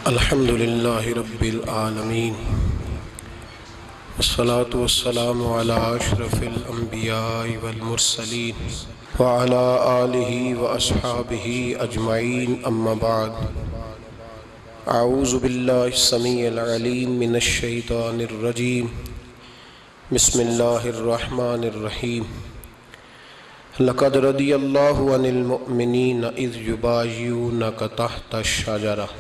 الحمد للہ رب العالمین والصلاة والسلام علی اشرف الانبیاء والمرسلین وعلی آلہ واصحابہ اجمعین اما بعد اعوذ باللہ السمیع العلیم من الشیطان الرجیم بسم اللہ الرحمن الرحیم لقد رضی اللہ عن المؤمنین اذ یبایعونک تحت الشجرہ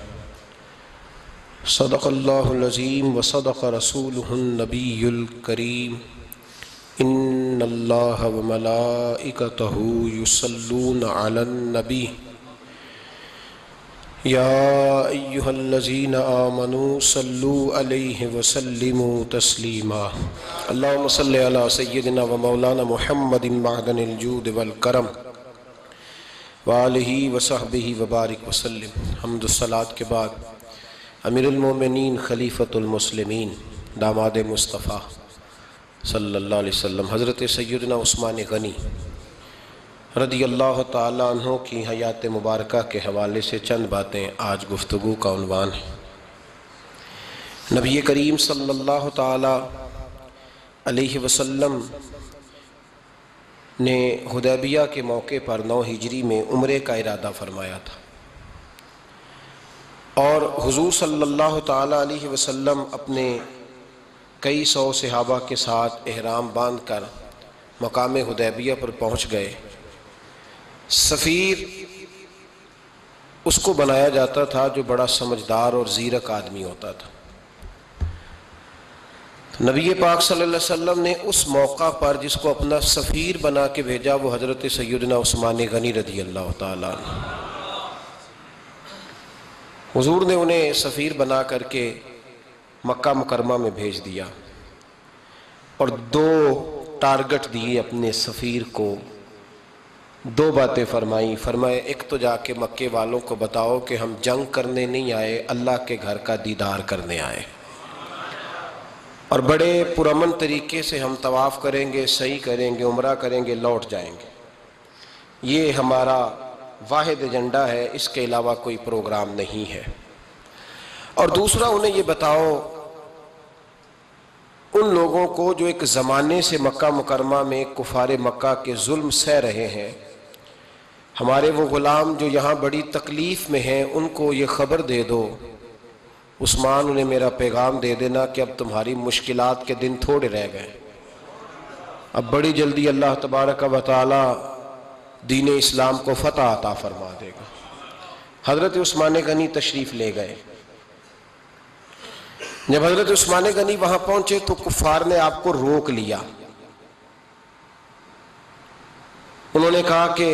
صدق اللہ العظیم وصدق رسولہ النبی الکریم ان اللہ وملائکتہ یصلون علی النبی یا ایہا الذین آمنوا صلوا علیہ وسلموا تسلیما اللہم صلی علی سیدنا و مولانا محمد معدن الجود والکرم وآلہ وصحبہ وبارک وسلم۔ حمد الصلاۃ کے بعد امیر المومنین خلیفۃ المسلمین داماد مصطفیٰ صلی اللہ علیہ وسلم حضرت سیدنا عثمان غنی رضی اللہ تعالیٰ عنہ کی حیات مبارکہ کے حوالے سے چند باتیں آج گفتگو کا عنوان ہے۔ نبی کریم صلی اللہ تعالیٰ علیہ وسلم نے حدیبیہ کے موقع پر 9 ہجری میں عمرے کا ارادہ فرمایا تھا، اور حضور صلی اللہ تعالیٰ علیہ وسلم اپنے کئی سو صحابہ کے ساتھ احرام باندھ کر مقام حدیبیہ پر پہنچ گئے۔ سفیر اس کو بنایا جاتا تھا جو بڑا سمجھدار اور زیرک آدمی ہوتا تھا۔ نبی پاک صلی اللہ علیہ وسلم نے اس موقع پر جس کو اپنا سفیر بنا کے بھیجا وہ حضرت سیدنا عثمان غنی رضی اللہ تعالیٰ عنہ۔ حضور نے انہیں سفیر بنا کر کے مکہ مکرمہ میں بھیج دیا اور 2 ٹارگٹ دیے اپنے سفیر کو، 2 باتیں فرمائیں۔ فرمائے ایک تو جا کے مکے والوں کو بتاؤ کہ ہم جنگ کرنے نہیں آئے، اللہ کے گھر کا دیدار کرنے آئے، اور بڑے پرامن طریقے سے ہم طواف کریں گے، سعی کریں گے، عمرہ کریں گے، لوٹ جائیں گے۔ یہ ہمارا واحد ایجنڈا ہے، اس کے علاوہ کوئی پروگرام نہیں ہے۔ اور دوسرا انہیں یہ بتاؤ ان لوگوں کو جو ایک زمانے سے مکہ مکرمہ میں کفار مکہ کے ظلم سہ رہے ہیں، ہمارے وہ غلام جو یہاں بڑی تکلیف میں ہیں، ان کو یہ خبر دے دو، عثمان انہیں میرا پیغام دے دینا کہ اب تمہاری مشکلات کے دن تھوڑے رہ گئے، اب بڑی جلدی اللہ تبارک و تعالی دین اسلام کو فتح عطا فرما دے گا۔ حضرت عثمان غنی تشریف لے گئے۔ جب حضرت عثمان غنی وہاں پہنچے تو کفار نے آپ کو روک لیا۔ انہوں نے کہا کہ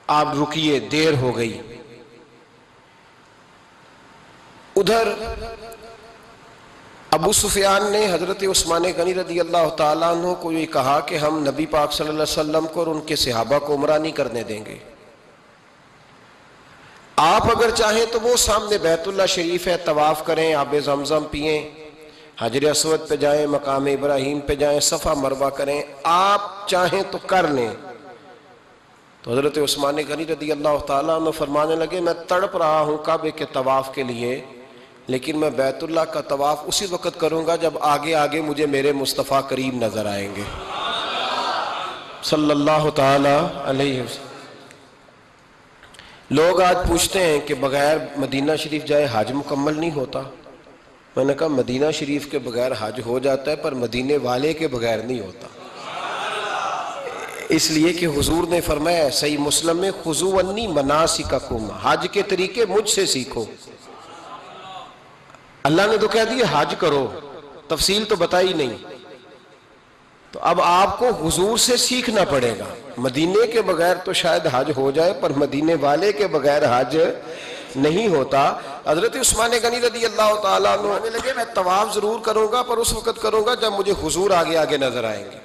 آپ رکیے، دیر ہو گئی۔ ادھر ابو سفیان نے حضرت عثمان غنی رضی اللہ تعالیٰ عنہ کو یہ کہا کہ ہم نبی پاک صلی اللہ علیہ وسلم کو اور ان کے صحابہ کو عمرہ نہیں کرنے دیں گے، آپ اگر چاہیں تو وہ سامنے بیت اللہ شریف ہے، طواف کریں، آب زمزم پئیں، حجر اسود پہ جائیں، مقام ابراہیم پہ جائیں، صفا مروہ کریں، آپ چاہیں تو کر لیں۔ تو حضرت عثمان غنی رضی اللہ تعالیٰ عنہ فرمانے لگے میں تڑپ رہا ہوں کعبے کے طواف کے لیے، لیکن میں بیت اللہ کا طواف اسی وقت کروں گا جب آگے آگے مجھے میرے مصطفیٰ کریم نظر آئیں گے صلی اللہ تعالی علیہ وسلم۔ لوگ آج پوچھتے ہیں کہ بغیر مدینہ شریف جائے حج مکمل نہیں ہوتا۔ میں نے کہا مدینہ شریف کے بغیر حج ہو جاتا ہے، پر مدینے والے کے بغیر نہیں ہوتا، اس لیے کہ حضور نے فرمایا صحیح مسلم میں خذوا عنی مناسککم، حج کے طریقے مجھ سے سیکھو۔ اللہ نے تو کہہ دیا حج کرو، تفصیل تو بتائی نہیں، تو اب آپ کو حضور سے سیکھنا پڑے گا۔ مدینے کے بغیر تو شاید حج ہو جائے، پر مدینے والے کے بغیر حج نہیں ہوتا۔ حضرت عثمان غنی رضی اللہ تعالیٰ عنہ آنے لگے میں طواف ضرور کروں گا، پر اس وقت کروں گا جب مجھے حضور آگے آگے نظر آئیں گے۔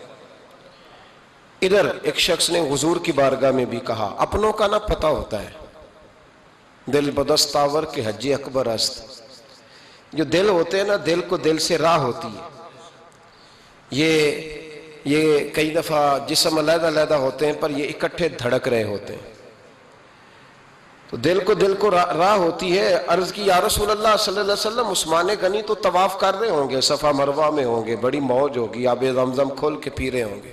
ادھر ایک شخص نے حضور کی بارگاہ میں بھی کہا اپنوں کا نہ پتہ ہوتا ہے، دل بدستاور کے حج اکبر است۔ جو دل ہوتے ہیں نا، دل کو دل سے راہ ہوتی ہے۔ یہ کئی دفعہ جسم علیحدہ علیحدہ ہوتے ہیں پر یہ اکٹھے دھڑک رہے ہوتے ہیں۔ تو دل کو راہ ہوتی ہے. عرض کی یا رسول اللہ صلی اللہ علیہ وسلم عثمان غنی تو طواف کر رہے ہوں گے، صفا مروہ میں ہوں گے، بڑی موج ہوگی، آب زمزم کھول کے پی رہے ہوں گے.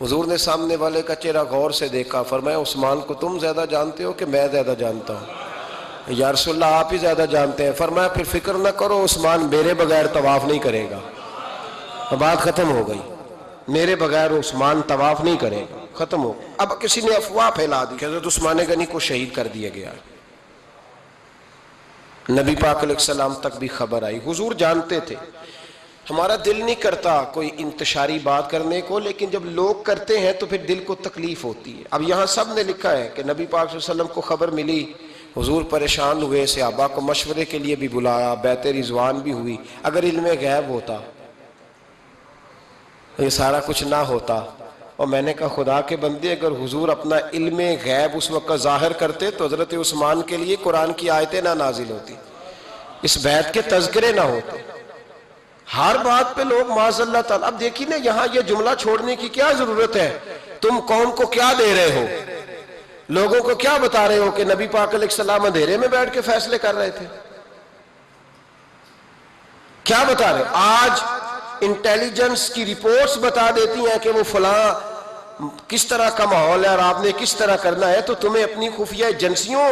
حضور نے سامنے والے کا چہرہ غور سے دیکھا، فرمایا عثمان کو تم زیادہ جانتے ہو کہ میں زیادہ جانتا ہوں؟ یا رسول اللہ آپ ہی زیادہ جانتے ہیں. فرمایا پھر فکر نہ کرو، عثمان میرے بغیر طواف نہیں کرے گا. بات ختم ہو گئی، میرے بغیر عثمان طواف نہیں کرے گا، ختم ہو. اب کسی نے افواہ پھیلا دی کہ حضرت عثمان غنی کو شہید کر دیا گیا. نبی پاک علیہ السلام تک بھی خبر آئی. حضور جانتے تھے ہمارا دل نہیں کرتا کوئی انتشاری بات کرنے کو، لیکن جب لوگ کرتے ہیں تو پھر دل کو تکلیف ہوتی ہے. اب یہاں سب نے لکھا ہے کہ نبی پاک صلی اللہ علیہ وسلم کو خبر ملی، حضور پریشان ہوئے، صحابہ کو مشورے کے لیے بھی بلایا، بیعت رضوان بھی ہوئی. اگر علم غیب ہوتا، یہ سارا کچھ نہ ہوتا. اور میں نے کہا خدا کے بندے، اگر حضور اپنا علم غیب اس وقت ظاہر کرتے تو حضرت عثمان کے لیے قرآن کی آیتیں نہ نازل ہوتی، اس بیعت کے تذکرے نہ ہوتے. ہر بات پہ لوگ معاذ اللہ تعالیٰ. اب دیکھیں نا یہاں یہ جملہ چھوڑنے کی کیا ضرورت ہے؟ تم قوم کو کیا دے رہے ہو؟ لوگوں کو کیا بتا رہے ہو کہ نبی پاک علیہ السلام اندھیرے میں بیٹھ کے فیصلے کر رہے تھے؟ کیا بتا رہے؟ آج انٹیلیجنس کی رپورٹس بتا دیتی ہیں کہ وہ فلاں کس طرح کا ماحول ہے اور آپ نے کس طرح کرنا ہے، تو تمہیں اپنی خفیہ ایجنسیوں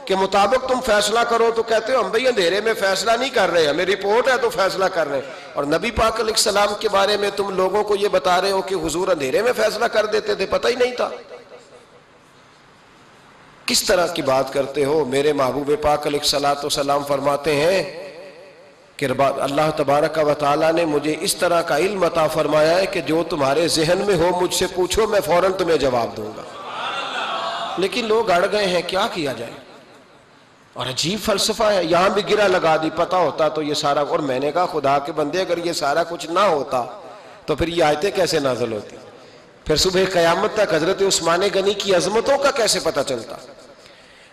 کے مطابق تم فیصلہ کرو تو کہتے ہو ہم بھئی اندھیرے میں فیصلہ نہیں کر رہے، ہمیں رپورٹ ہے تو فیصلہ کر رہے ہیں. اور نبی پاک علیہ السلام کے بارے میں تم لوگوں کو یہ بتا رہے ہو کہ حضور اندھیرے میں فیصلہ کر دیتے تھے، پتہ ہی نہیں تھا. کس طرح کی بات کرتے ہو؟ میرے محبوب پاک علیہ السلام فرماتے ہیں کہ اللہ تبارک و تعالیٰ نے مجھے اس طرح کا علم عطا فرمایا ہے کہ جو تمہارے ذہن میں ہو مجھ سے پوچھو، میں فوراً تمہیں جواب دوں گا. لیکن لوگ اڑ گئے ہیں، کیا کیا جائے؟ اور عجیب فلسفہ ہے. یہاں بھی گرہ لگا دی، پتہ ہوتا تو یہ سارا. اور میں نے کہا خدا کے بندے اگر یہ سارا کچھ نہ ہوتا تو پھر یہ آیتیں کیسے نازل ہوتی؟ پھر صبح قیامت تک حضرت عثمان غنی کی عظمتوں کا کیسے پتہ چلتا؟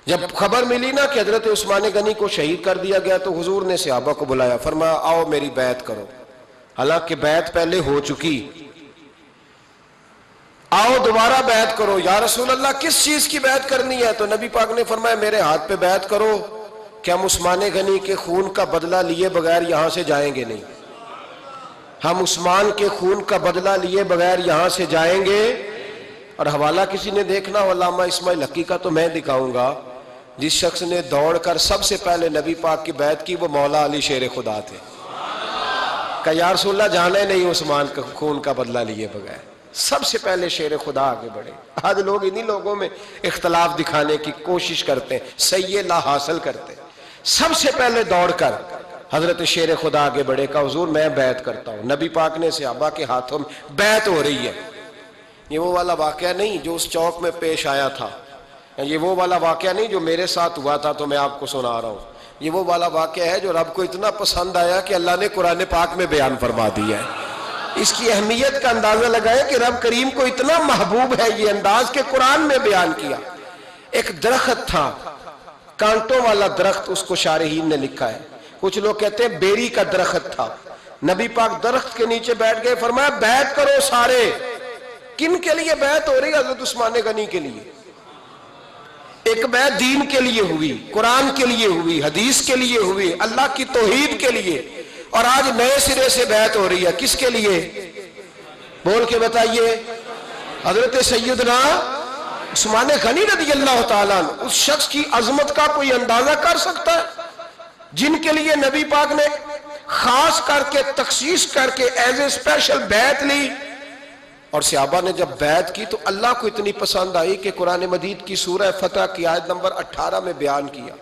جب خبر ملی نا کہ حضرت عثمان غنی کو شہید کر دیا گیا تو حضور نے صحابہ کو بلایا، فرمایا آؤ میری بیعت کرو. حالانکہ بیعت پہلے ہو چکی، آؤ دوبارہ بیعت کرو. یا رسول اللہ کس چیز کی بیعت کرنی ہے؟ تو نبی پاک نے فرمایا میرے ہاتھ پہ بیعت کرو کہ ہم عثمان غنی کے خون کا بدلہ لیے بغیر یہاں سے جائیں گے نہیں. ہم عثمان کے خون کا بدلہ لیے بغیر یہاں سے جائیں گے. اور حوالہ کسی نے دیکھنا ہو علامہ اسماعیل حقی کا تو میں دکھاؤں گا. جس شخص نے دوڑ کر سب سے پہلے نبی پاک کی بیعت کی وہ مولا علی شیر خدا تھے. کہ یا رسول اللہ جانا ہی نہیں عثمان کا خون کا بدلہ لیے بغیر. سب سے پہلے شیر خدا آگے بڑھے. آج لوگ انہی لوگوں میں اختلاف دکھانے کی کوشش کرتے ہیں، صحیح لا حاصل کرتے ہیں. سب سے پہلے دوڑ کر حضرت شیر خدا آگے بڑھے، کہا حضور میں بیعت کرتا ہوں. نبی پاک نے صحابہ کے ہاتھوں میں بیعت ہو رہی ہے. یہ وہ والا واقعہ نہیں جو اس چوک میں پیش آیا تھا، یہ وہ والا واقعہ نہیں جو میرے ساتھ ہوا تھا تو میں آپ کو سنا رہا ہوں. یہ وہ والا واقعہ ہے جو رب کو اتنا پسند آیا کہ اللہ نے قرآن پاک میں بیان فرما دیا ہے. اس کی اہمیت کا اندازہ لگائے کہ رب کریم کو اتنا محبوب ہے یہ انداز کہ قرآن میں بیان کیا. ایک درخت تھا، کانٹوں والا درخت، اس کو شارحین نے لکھا ہے. کچھ لوگ کہتے ہیں بیری کا درخت تھا. نبی پاک درخت کے نیچے بیٹھ گئے، فرمایا بیعت کرو سارے. کن کے لیے بیعت ہو رہی؟ حضرت عثمان غنی کے لیے. ایک بیعت دین کے لیے ہوئی، قرآن کے لیے ہوئی، حدیث کے لیے ہوئی، اللہ کی توحید کے لیے. اور آج نئے سرے سے بیعت ہو رہی ہے، کس کے لیے؟ بول کے بتائیے. حضرت سیدنا عثمان غنی رضی اللہ تعالیٰ عنہ. اس شخص کی عظمت کا کوئی اندازہ کر سکتا ہے؟ جن کے لیے نبی پاک نے خاص کر کے تخصیص کر کے ایز اے اسپیشل بیعت لی. اور صحابہ نے جب بیعت کی تو اللہ کو اتنی پسند آئی کہ قرآن مجید کی سورہ فتح کی آیت نمبر 18 میں بیان کیا.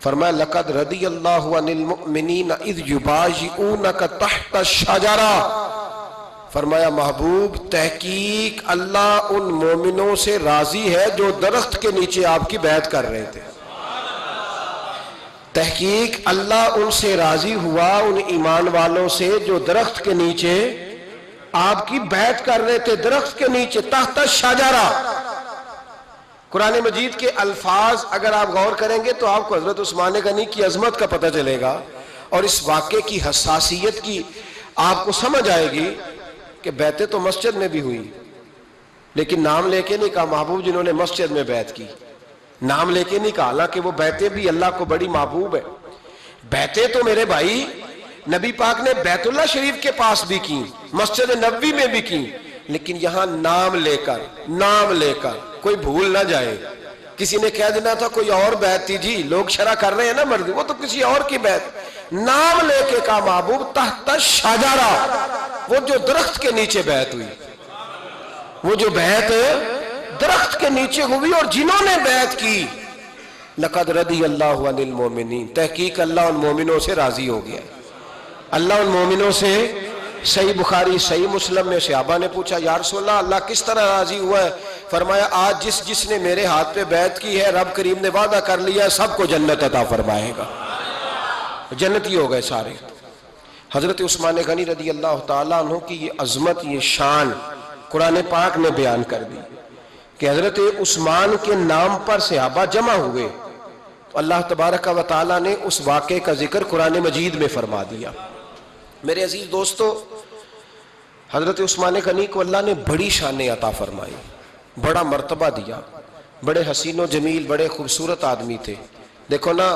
فرمایا لقد رضی اللہ عن المؤمنین اذ یبایعونک تحت الشجرہ. فرمایا محبوب تحقیق اللہ ان مومنوں سے راضی ہے جو درخت کے نیچے آپ کی بیعت کر رہے تھے. تحقیق اللہ ان سے راضی ہوا، ان ایمان والوں سے جو درخت کے نیچے آپ کی بیعت کر رہے تھے. درخت کے نیچے تحت الشجرہ. قرآن مجید کے الفاظ اگر آپ غور کریں گے تو آپ کو حضرت عثمان غنی کی عظمت کا پتہ چلے گا اور اس واقعے کی حساسیت کی آپ کو سمجھ آئے گی کہ بیعتیں تو مسجد میں بھی ہوئی لیکن نام لے کے نہیں کہا محبوب جنہوں نے مسجد میں بیعت کی. نام لے کے نہیں کہا، حالانکہ وہ بیعتیں بھی اللہ کو بڑی محبوب ہے. بیعتیں تو میرے بھائی نبی پاک نے بیت اللہ شریف کے پاس بھی کی، مسجد نبوی میں بھی کی، لیکن یہاں نام لے کر کوئی بھول نہ جائے. کسی نے کہہ دینا تھا کوئی اور بیعت تھی جی، لوگ شرح کر رہے ہیں نا مرد، وہ تو کسی اور کی بیعت. نام لے کے کہا محبوب تحت شجرہ، وہ جو درخت کے نیچے بیعت ہوئی، وہ جو بیعت درخت کے نیچے ہوئی، اور جنہوں نے بیعت کی لقد رضی اللہ عن المومنین، تحقیق اللہ ان مومنوں سے راضی ہو گیا. اللہ ان مومنوں سے، صحیح بخاری صحیح مسلم میں صحابہ نے پوچھا یا رسول اللہ کس طرح راضی ہوا ہے؟ فرمایا آج جس نے میرے ہاتھ پہ بیعت کی ہے رب کریم نے وعدہ کر لیا ہے سب کو جنت عطا فرمائے گا، جنتی ہو گئے سارے. حضرت عثمان غنی رضی اللہ تعالیٰ عنہ کی یہ عظمت، یہ شان قرآن پاک نے بیان کر دی کہ حضرت عثمان کے نام پر صحابہ جمع ہوئے تو اللہ تبارک و تعالیٰ نے اس واقعے کا ذکر قرآن مجید میں فرما دیا. میرے عزیز دوستو، حضرت عثمان غنی کو اللہ نے بڑی شان عطا فرمائی، بڑا مرتبہ دیا، بڑے حسین و جمیل، بڑے خوبصورت آدمی تھے. دیکھو نا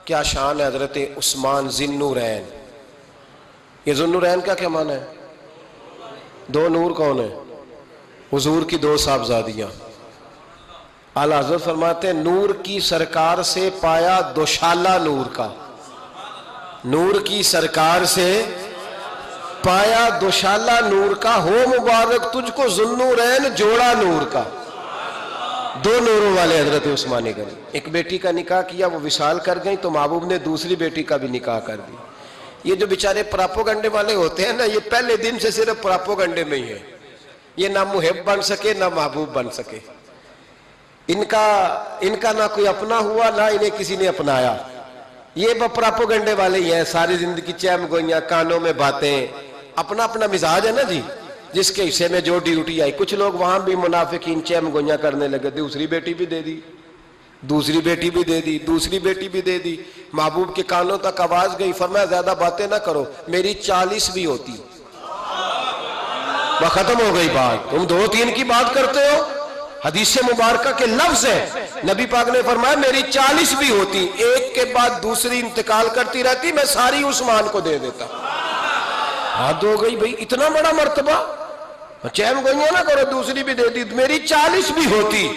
کیا شان ہے حضرت عثمان ذی النورین. یہ ذو النورین کا کیا معنی ہے؟ دو نور کون ہے؟ حضور کی دو صاحبزادیاں. اعلیٰ حضرت فرماتے ہیں نور کی سرکار سے پایا دوشالہ نور کا، نور کی سرکار سے پایا دوشالہ نور کا، ہو مبارک تجھ کو ذو النورین جوڑا نور کا. دو نوروں والے حضرت عثمان غنی. ایک بیٹی کا نکاح کیا، وہ وصال کر گئی تو محبوب نے دوسری بیٹی کا بھی نکاح کر دی. یہ جو بیچارے پراپوگنڈے والے ہوتے ہیں نا، یہ پہلے دن سے صرف پراپوگنڈے میں ہی ہے. یہ نہ محب بن سکے نہ محبوب بن سکے. ان کا نہ کوئی اپنا ہوا نہ انہیں کسی نے اپنایا. یہ پراپوگنڈے والے ہی ہیں، ساری زندگی چیم گوئیاں، کانوں میں باتیں. اپنا اپنا مزاج ہے نا جی، جس کے حصے میں جو ڈیوٹی آئی. کچھ لوگ وہاں بھی منافقین چیم گوئیاں کرنے لگے، دوسری بیٹی بھی دے دی، دوسری بیٹی بھی دے دی، دوسری بیٹی بھی دے دی. محبوب کے کانوں تک آواز گئی، فرمایا زیادہ باتیں نہ کرو، میری 40 بھی ہوتی. وہ ختم ہو گئی بات، تم 2-3 کی بات کرتے ہو. حدیث مبارکہ کے لفظ ہے، نبی پاک نے فرمایا میری 40 بھی ہوتی، ایک کے بعد دوسری انتقال کرتی رہتی، میں ساری عثمان کو دے دیتا. حد ہو گئی بھئی، اتنا بڑا مرتبہ. چیم گوئیاں نہ کرو، دوسری بھی دے دی، میری 40 بھی ہوتی.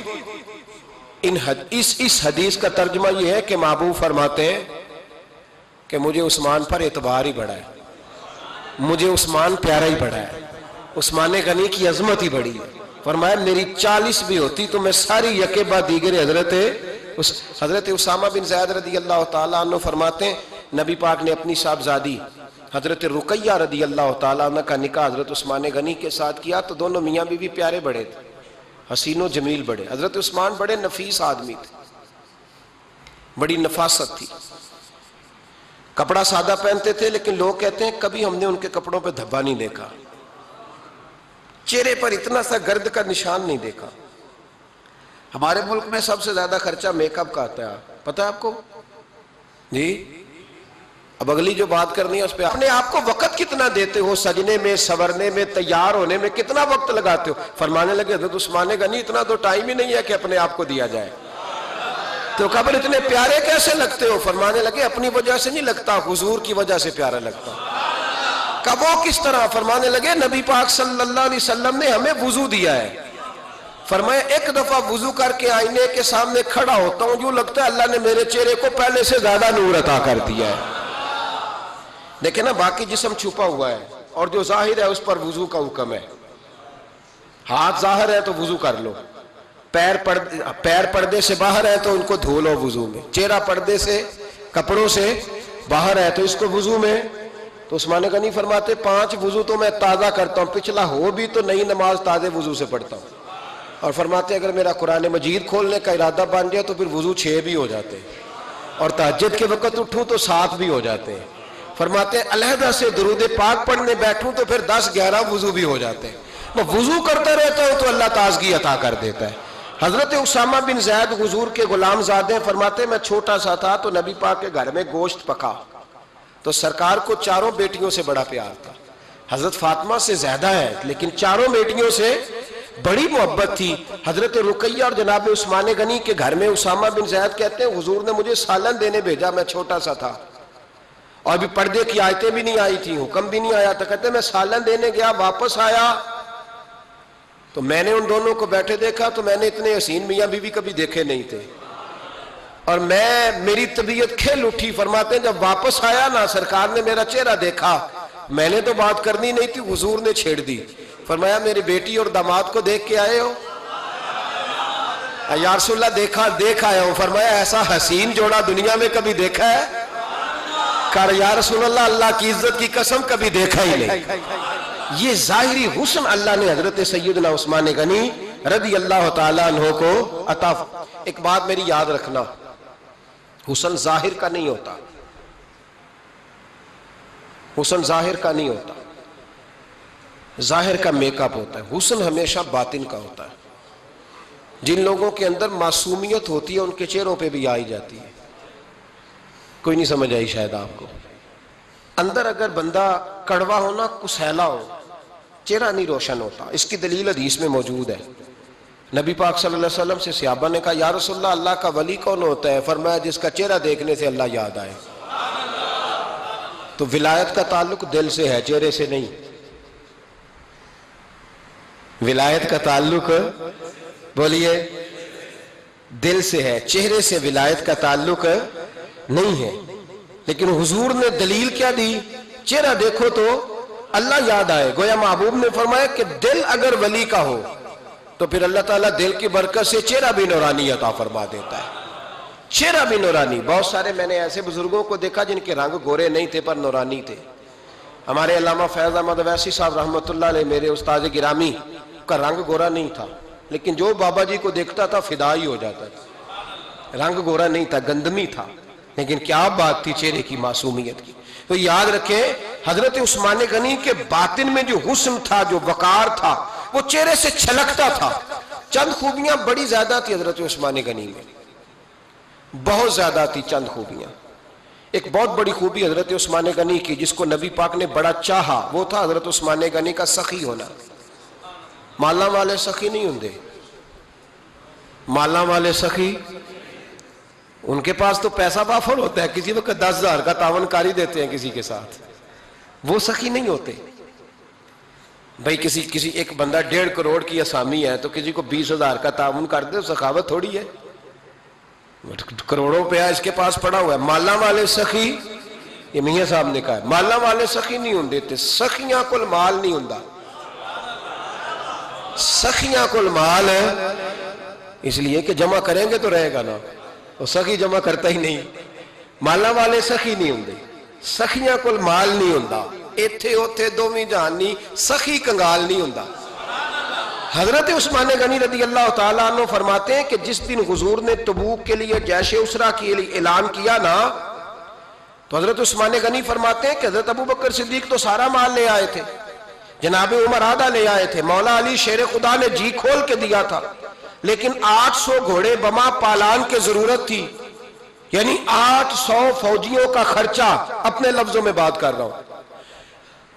اس حدیث کا ترجمہ یہ ہے کہ محبوب فرماتے ہیں کہ مجھے عثمان پر اعتبار ہی بڑا ہے، مجھے عثمان پیارا ہی بڑا ہے، عثمان غنی کی عظمت ہی بڑی ہے. فرمایا میری 40 بھی ہوتی تو میں ساری یکے بعد دیگر حضرت اسامہ بن زید رضی اللہ تعالیٰ عنہ فرماتے ہیں نبی پاک نے اپنی صاحبزادی حضرت رقیہ رضی اللہ تعالیٰ عنہ کا نکاح حضرت عثمان غنی کے ساتھ کیا تو دونوں میاں بیوی پیارے بڑے تھے، حسین و جمیل بڑے. حضرت عثمان بڑے نفیس آدمی تھے، بڑی نفاست تھی. کپڑا سادہ پہنتے تھے لیکن لوگ کہتے ہیں کبھی ہم نے ان کے کپڑوں پہ دھبا نہیں دیکھا، چہرے پر اتنا سا گرد کا نشان نہیں دیکھا. ہمارے ملک میں سب سے زیادہ خرچہ میک اپ کا آتا ہے، پتہ ہے آپ کو جی؟ اب اگلی جو بات کرنی ہے اس پہ اپنے آپ کو وقت کتنا دیتے ہو، سجنے میں، سورنے میں، تیار ہونے میں کتنا وقت لگاتے ہو. فرمانے لگے حضرت عثمان غنی اتنا تو ٹائم ہی نہیں ہے کہ اپنے آپ کو دیا جائے. تو قبر اتنے پیارے کیسے لگتے ہو؟ فرمانے لگے اپنی وجہ سے نہیں لگتا، حضور کی وجہ سے پیارا لگتا. کب وہ کس طرح؟ فرمانے لگے نبی پاک صلی اللہ علیہ وسلم نے ہمیں وضو دیا ہے. فرمایا ایک دفعہ وضو کر کے آئینے کے سامنے کھڑا ہوتا ہوں یوں لگتا ہے اللہ نے میرے چہرے کو پہلے سے زیادہ نور عطا کر دیا ہے. دیکھیں نا باقی جسم چھپا ہوا ہے اور جو ظاہر ہے اس پر وضو کا حکم ہے. ہاتھ ظاہر ہے تو وضو کر لو، پیر پردے سے باہر ہے تو ان کو دھو لو وضو میں، چہرہ پردے سے کپڑوں سے باہر ہے تو اس کو وضو میں. تو عثمان غنی فرماتے 5 وضو تو میں تازہ کرتا ہوں، پچھلا ہو بھی تو نئی نماز تازے وضو سے پڑھتا ہوں. اور فرماتے اگر میرا قرآن مجید کھولنے کا ارادہ بن جائے تو پھر وضو 6 بھی ہو جاتے ہیں، اور تہجد کے وقت اٹھوں تو 7 بھی ہو جاتے ہیں. فرماتے ہیں علیحدہ سے درود پاک پڑھنے بیٹھوں تو پھر 10-11 وضو بھی ہو جاتے ہیں. میں وضو کرتا رہتا ہوں تو اللہ تازگی عطا کر دیتا ہے. حضرت اسامہ بن زید حضور کے غلام زادے ہیں. فرماتے ہیں میں چھوٹا سا تھا تو نبی پاک کے گھر میں گوشت پکا تو سرکار کو 4 بیٹیوں سے بڑا پیار تھا. حضرت فاطمہ سے زیادہ ہے لیکن 4 بیٹیوں سے بڑی محبت تھی. حضرت رقیہ اور جناب عثمان غنی کے گھر میں اسامہ بن زید کہتے ہیں حضور نے مجھے سالن دینے بھیجا, میں چھوٹا سا تھا اور ابھی پردے کی آیتیں بھی نہیں آئی تھی, حکم بھی نہیں آیا تھا. کہتے ہیں میں سالن دینے گیا, واپس آیا تو میں نے ان دونوں کو بیٹھے دیکھا تو میں نے اتنے حسین میاں بیوی کبھی دیکھے نہیں تھے, اور میری طبیعت کھل اٹھی. فرماتے ہیں جب واپس آیا نا, سرکار نے میرا چہرہ دیکھا, میں نے تو بات کرنی نہیں تھی, حضور نے چھیڑ دی. فرمایا میری بیٹی اور داماد کو دیکھ کے آئے ہو؟ یا رسول اللہ دیکھ آیا ہوں. فرمایا ایسا حسین جوڑا دنیا میں کبھی دیکھا ہے؟ کہا یا رسول اللہ اللہ کی عزت کی قسم کبھی دیکھا ہی نہیں. یہ ظاہری حسن اللہ نے حضرت سیدنا عثمان غنی رضی اللہ تعالیٰ عنہ کو عطا. ایک بات میری یاد رکھنا, حسن ظاہر کا نہیں ہوتا, حسن ظاہر کا نہیں ہوتا, ظاہر کا میک اپ ہوتا ہے. حسن ہمیشہ باطن کا ہوتا ہے. جن لوگوں کے اندر معصومیت ہوتی ہے ان کے چہروں پہ بھی آئی جاتی ہے. کوئی نہیں سمجھ آئی شاید آپ کو. اندر اگر بندہ کڑوا ہونا, کسیلا ہو, چہرہ نہیں روشن ہوتا. اس کی دلیل حدیث میں موجود ہے. نبی پاک صلی اللہ علیہ وسلم سے صحابہ نے کہا یا رسول اللہ اللہ کا ولی کون ہوتا ہے؟ فرمایا جس کا چہرہ دیکھنے سے اللہ یاد آئے. تو ولایت کا تعلق دل سے ہے, چہرے سے نہیں. ولایت کا تعلق بولیے دل سے ہے, چہرے سے ولایت کا تعلق نہیں ہے. لیکن حضور نے دلیل کیا دی؟ چہرہ دیکھو تو اللہ یاد آئے. گویا محبوب نے فرمایا کہ دل اگر ولی کا ہو تو پھر اللہ تعالیٰ دل کی برکت سے چہرہ بھی نورانی عطا فرما دیتا ہے. چہرہ بھی نورانی. بہت سارے میں نے ایسے بزرگوں کو دیکھا جن کے رنگ گورے نہیں تھے پر نورانی تھے. ہمارے علامہ فیض احمد اویسی صاحب رحمۃ اللہ علیہ, میرے استاد گرامی, کا رنگ گورا نہیں تھا, لیکن جو بابا جی کو دیکھتا تھا فدا ہی ہو جاتا تھا. رنگ گورا نہیں تھا, گندمی تھا, لیکن کیا بات تھی چہرے کی معصومیت کی. تو یاد رکھیں حضرت عثمان غنی کے باطن میں جو حسن تھا, جو وقار تھا, وہ چہرے سے چھلکتا تھا. چند خوبیاں بڑی زیادہ تھی حضرت عثمان غنی میں, بہت زیادہ تھی چند خوبیاں. ایک بہت بڑی خوبی حضرت عثمان غنی کی جس کو نبی پاک نے بڑا چاہا, وہ تھا حضرت عثمان غنی کا سخی ہونا. مالا والے سخی نہیں ہوندے, مالا والے سخی ان کے پاس تو پیسہ بافر ہوتا ہے, کسی وقت 10,000 کا تعاون کاری دیتے ہیں کسی کے ساتھ, وہ سخی نہیں ہوتے. بھئی کسی ایک بندہ 1.5 کروڑ کی اسامی ہے تو کسی کو 20,000 کا تعاون کر دے, سخاوت تھوڑی ہے. کروڑوں روپیہ اس کے پاس پڑا ہوا ہے. مالا والے سخی, یہ میاں صاحب نے کہا ہے, مالا والے سخی نہیں ہوندے. سخیاں کل مال نہیں ہوندا, سخیاں کل مال ہے, اس لیے کہ جمع کریں گے تو رہے گا نا, وہ سخی جمع کرتا ہی نہیں. مالا والے سخی نہیں ہوندے, سخیاں کل مال نہیں ہوندا. ایتھے اوتھے دوویں جہانی, سخی کنگال نہیں ہوندا. حضرت عثمان غنی رضی اللہ تعالیٰ عنہ فرماتے ہیں کہ جس دن حضور نے تبوک کے لیے جیش اسرا کے لیے اعلان کیا نا, تو حضرت عثمان غنی فرماتے ہیں کہ حضرت ابو بکر صدیق تو سارا مال لے آئے تھے, جناب عمر آدھا لے آئے تھے, مولا علی شیر خدا نے جی کھول کے دیا تھا, لیکن 800 گھوڑے بما پالان کی ضرورت تھی. یعنی 800 فوجیوں کا خرچہ, اپنے لفظوں میں بات کر رہا ہوں.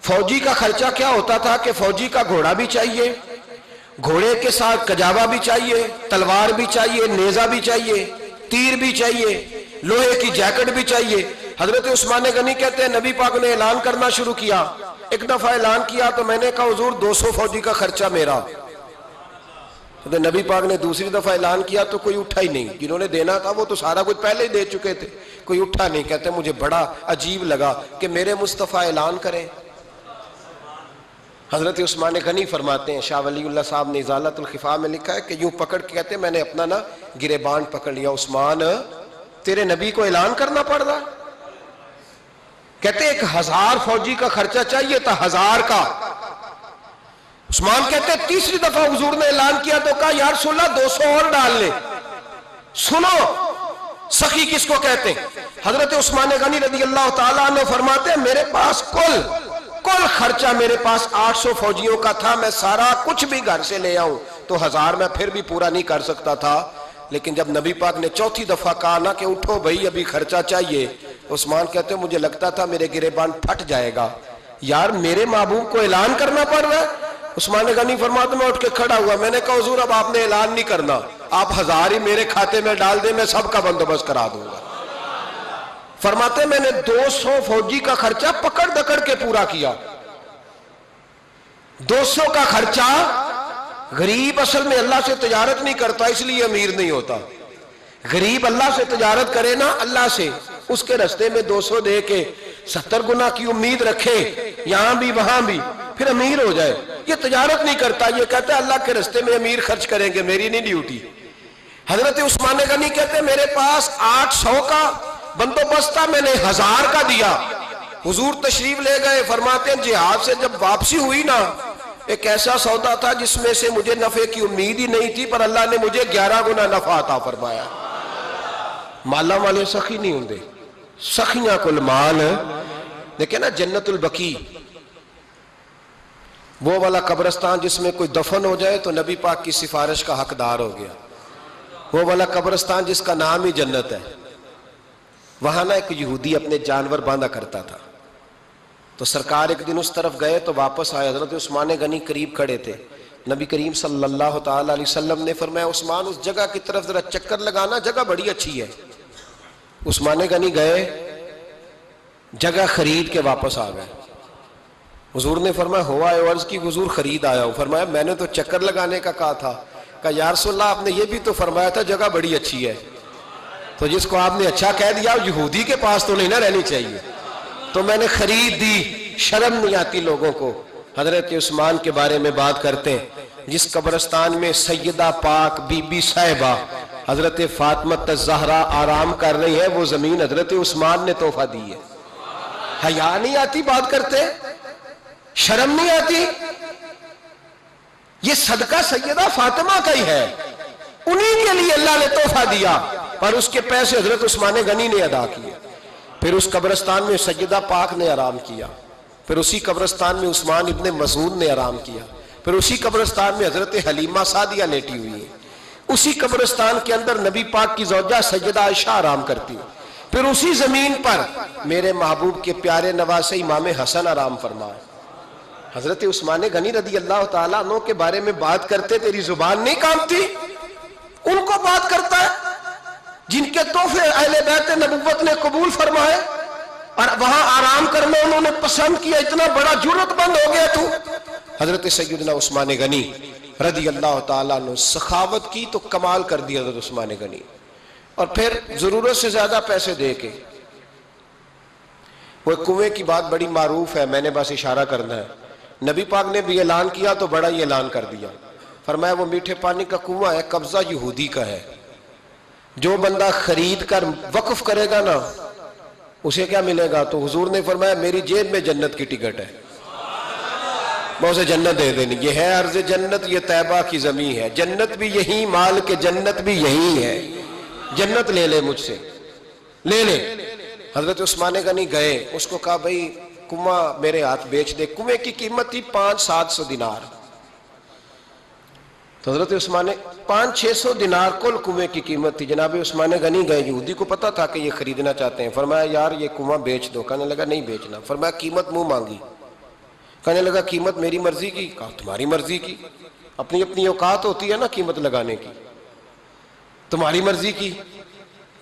فوجی کا خرچہ کیا ہوتا تھا کہ فوجی کا گھوڑا بھی چاہیے, گھوڑے کے ساتھ کجاوا بھی چاہیے, تلوار بھی چاہیے, نیزہ بھی چاہیے, تیر بھی چاہیے, لوہے کی جیکٹ بھی چاہیے. حضرت عثمان غنی کہتے ہیں نبی پاک نے اعلان کرنا شروع کیا. ایک دفعہ اعلان کیا تو میں نے کہا حضور 200 فوجی کا خرچہ میرا. تو نبی پاک نے دوسری دفعہ اعلان کیا تو کوئی اٹھا ہی نہیں. جنہوں نے دینا تھا وہ تو سارا کچھ پہلے ہی دے چکے تھے, کوئی اٹھا نہیں. کہتے مجھے بڑا عجیب لگا کہ میرے مصطفیٰ اعلان کریں. حضرت عثمان غنی فرماتے ہیں, شاہ ولی اللہ صاحب نے ازالت الخفا میں لکھا ہے کہ یوں پکڑ کے کہتے ہیں میں نے اپنا نا گریبان پکڑ لیا, عثمان تیرے نبی کو اعلان کرنا پڑ رہا. کہتے 1000 فوجی کا خرچہ چاہیے تھا, 1000 کا. عثمان کہتے تیسری دفعہ حضور نے اعلان کیا تو کہا یا رسول اللہ 200 اور ڈال لے. سنو سخی کس کو کہتے ہیں. حضرت عثمان غنی رضی اللہ تعالیٰ عنہ فرماتے ہیں میرے پاس کل خرچہ میرے پاس 800 فوجیوں کا تھا, میں سارا کچھ بھی گھر سے لے آؤں تو 1000 میں پھر بھی پورا نہیں کر سکتا تھا. لیکن جب نبی پاک نے چوتھی دفعہ کہا نا کہ اٹھو بھائی ابھی خرچہ چاہیے, عثمان کہتے ہیں مجھے لگتا تھا میرے گریبان پھٹ جائے گا. یار میرے محبوب کو اعلان کرنا پڑ رہا ہے, عثمان غنی فرماتے میں اٹھ کے کھڑا ہوا، میں نے کہا حضور اب آپ نے اعلان نہیں کرنا، آپ 1000 ہی میرے کھاتے میں ڈال دیں، میں سب کا بندوبست کرا دوں گا۔ فرماتے میں نے 200 فوجی کا خرچہ پکڑ دکڑ کے پورا کیا۔ 200 کا خرچہ، غریب اصل میں اللہ سے تجارت نہیں کرتا اس لیے امیر نہیں ہوتا، غریب اللہ سے تجارت کرے نا، اللہ سے اس کے رستے میں 200 دے کے 70 گنا کی امید رکھے یہاں بھی وہاں بھی، پھر امیر ہو جائے۔ یہ تجارت نہیں کرتا، یہ کہتا ہے اللہ کے رستے میں امیر خرچ کریں گے، میری نہیں ڈیوٹی۔ حضرت عثمان غنی کہتے ہیں میرے پاس 800 کا بندوبست تھا، میں نے 1000 کا دیا۔ حضور تشریف لے گئے، فرماتے ہیں جہاد سے جب واپسی ہوئی نا، ایک ایسا سودا تھا جس میں سے مجھے نفع کی امید ہی نہیں تھی، پر اللہ نے مجھے 11 گنا نفع عطا فرمایا۔ مالا والے سخی نہیں ہوندے، سخیاں کل مال۔ دیکھیں نا جنت البقیع، وہ والا قبرستان جس میں کوئی دفن ہو جائے تو نبی پاک کی سفارش کا حقدار ہو گیا، وہ والا قبرستان جس کا نام ہی جنت ہے۔ وہاں نا ایک یہودی اپنے جانور باندھا کرتا تھا، تو سرکار ایک دن اس طرف گئے تو واپس آئے، حضرت عثمان غنی قریب کھڑے تھے، نبی کریم صلی اللہ تعالی علیہ وسلم نے فرمایا عثمان اس جگہ کی طرف ذرا چکر لگانا، جگہ بڑی اچھی ہے۔ عثمان غنی گئے، جگہ خرید کے واپس آ گئے۔ حضور نے فرمایا ہوا ہے؟ عرض کی حضور خرید آیا ہوں۔ فرمایا میں نے تو چکر لگانے کا کہا تھا۔ کہا یا رسول اللہ آپ نے یہ بھی تو فرمایا تھا جگہ بڑی اچھی ہے، تو جس کو آپ نے اچھا کہہ دیا یہودی کے پاس تو نہیں نہ رہنی چاہیے، تو میں نے خرید دی۔ شرم نہیں آتی لوگوں کو۔ حضرت عثمان کے بارے میں بات کرتے ہیں، جس قبرستان میں سیدہ پاک بی بی صاحبہ حضرت فاطمہ الزہرا آرام کر رہی ہے، وہ زمین حضرت عثمان نے تحفہ دی ہے۔ حیا نہیں آتی بات کرتے؟ شرم نہیں آتی؟ یہ صدقہ سیدہ فاطمہ کا ہی ہے، انہی کے لیے اللہ نے تحفہ دیا، اور اس کے پیسے حضرت عثمان غنی نے ادا کیے۔ پھر اس قبرستان میں سیدہ پاک نے آرام کیا، پھر اسی قبرستان میں عثمان ابن مسعود نے آرام کیا، پھر اسی قبرستان میں حضرت حلیمہ سعدیہ لیٹی ہوئی ہے، اسی قبرستان کے اندر نبی پاک کی زوجہ سیدہ عائشہ آرام کرتی ہے، پھر اسی زمین پر میرے محبوب کے پیارے نواسے امام حسن آرام فرمائے۔ حضرت عثمان غنی رضی اللہ تعالیٰ عنہ کے بارے میں بات کرتے تیری زبان نہیں کانپتی؟ ان کو بات کرتا ہے جن کے تحفے اہل بیت نبوت نے قبول فرمائے، اور وہاں آرام کرنا انہوں نے پسند کیا، اتنا بڑا جرت بند ہو گیا تو۔ حضرت سیدنا عثمان غنی رضی اللہ تعالیٰ عنہ سخاوت کی تو کمال کر دیا حضرت عثمان غنی، اور پھر ضرورت سے زیادہ پیسے دے کے۔ وہ کنویں کی بات بڑی معروف ہے، میں نے بس اشارہ کرنا ہے، نبی پاک نے بھی اعلان کیا تو بڑا ہی اعلان کر دیا، فرمایا وہ میٹھے پانی کا کنواں ہے، قبضہ یہودی کا ہے، جو بندہ خرید کر وقف کرے گا نا اسے کیا ملے گا؟ تو حضور نے فرمایا میری جیب میں جنت کی ٹکٹ ہے، میں اسے جنت دے دینی، یہ ہے عرض جنت، یہ طیبہ کی زمین ہے، جنت بھی یہی، مال کے جنت بھی یہی ہے، جنت لے لے مجھ سے، لے لے۔ حضرت عثمان غنی گئے، اس کو کہا بھئی کنواں میرے ہاتھ بیچ دے۔ کنویں کی قیمت تھی 500-700 دینار، تو حضرت عثمان 500-600 دینار کل کنویں کی قیمت تھی۔ جناب عثمان غنی گئے، یہودی کو پتا تھا کہ یہ خریدنا چاہتے ہیں، فرمایا یار یہ کنواں بیچ دو۔ کہنے لگا نہیں بیچنا۔ فرمایا قیمت منہ مانگی، کہنے لگا قیمت میری مرضی کی، کہا تمہاری مرضی کی، اپنی اپنی اوقات ہوتی ہے نا قیمت لگانے کی، تمہاری مرضی کی۔